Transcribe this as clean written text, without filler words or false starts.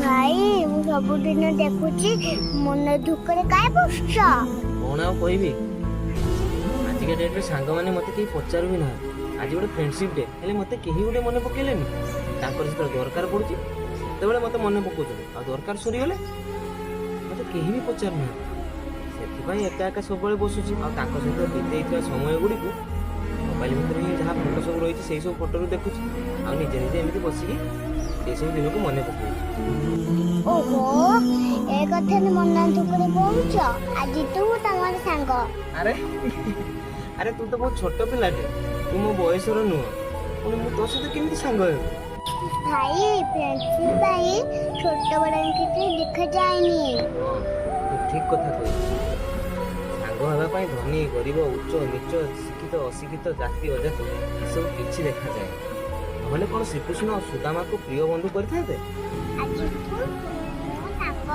ଭାଇ ମୁଁ ସବୁଦିନ ଦେଖୁଛି ମନ ଦୁଃଖରେ କାଇଁ ବସୁଛ? କଣ ଆଉ କହିବି, ଆଜିକା ଡେଟ୍ରେ ସାଙ୍ଗମାନେ ମୋତେ କେହି ପଚାରୁ ବି ନାହାନ୍ତି। ଆଜି ଗୋଟେ ଫ୍ରେଣ୍ଡସିପ୍ ଡେ, ହେଲେ ମୋତେ କେହି ଗୋଟେ ମନେ ପକେଇଲେନି। ତାଙ୍କର ଯେତେବେଳେ ଦରକାର ପଡ଼ୁଛି ସେତେବେଳେ ମୋତେ ମନେ ପକାଉଛନ୍ତି, ଆଉ ଦରକାର ସରିଗଲେ ମୋତେ କେହି ବି ପଚାରୁନାହାନ୍ତି। ସେଥିପାଇଁ ଏକା ଏକା ସବୁବେଳେ ବସୁଛି, ଆଉ ତାଙ୍କ ସହିତ ବିତେଇଥିବା ସମୟ ଗୁଡ଼ିକୁ ମୋବାଇଲ ଭିତରେ ହିଁ ଯାହା ଫଟୋ ସବୁ ରହିଛି ସେଇ ସବୁ ଫଟୋରୁ ଦେଖୁଛି, ଆଉ ନିଜେ ନିଜେ ଏମିତି ବସିକି ସେସବୁ ଦିନକୁ ମନେ ପକାଉଛି। ଓହୋ, ଏ କଥାରେ ମନ ଦୁଃଖରେ କହୁଛ? ଆଜି ତୁ ତମର ସାଙ୍ଗ। ଆରେ ଆରେ ତୁ ତ ବହୁତ ଛୋଟ ପିଲାଟେ, ତୁ ମୋ ବୟସର ନୁହଁ, ପୁଣି ମୁଁ ତୋ ସହିତ କେମିତି ସାଙ୍ଗ ହେବି? ଭାଇ ଫ୍ରେଣ୍ଡସିପ ପାଇଁ ଛୋଟ ବଡ଼ କିଛି ଦେଖାଯାଏନି। ହଁ, ତୁ ଠିକ କଥା କହିଛୁ। ସାଙ୍ଗ ହେବା ପାଇଁ ଧନୀ ଗରିବ, ଉଚ୍ଚ ନିଚ, ଶିକ୍ଷିତ ଅଶିକ୍ଷିତ, ଜାତି ଅଜାତି ଏସବୁ କିଛି ଦେଖାଯାଏ। ନହେଲେ କଣ ଶ୍ରୀକୃଷ୍ଣ ସୁଦାମାକୁ ପ୍ରିୟ ବନ୍ଧୁ କରିଥାନ୍ତେ? ଆଜି ତୁ ମୋ ସାଙ୍ଗ।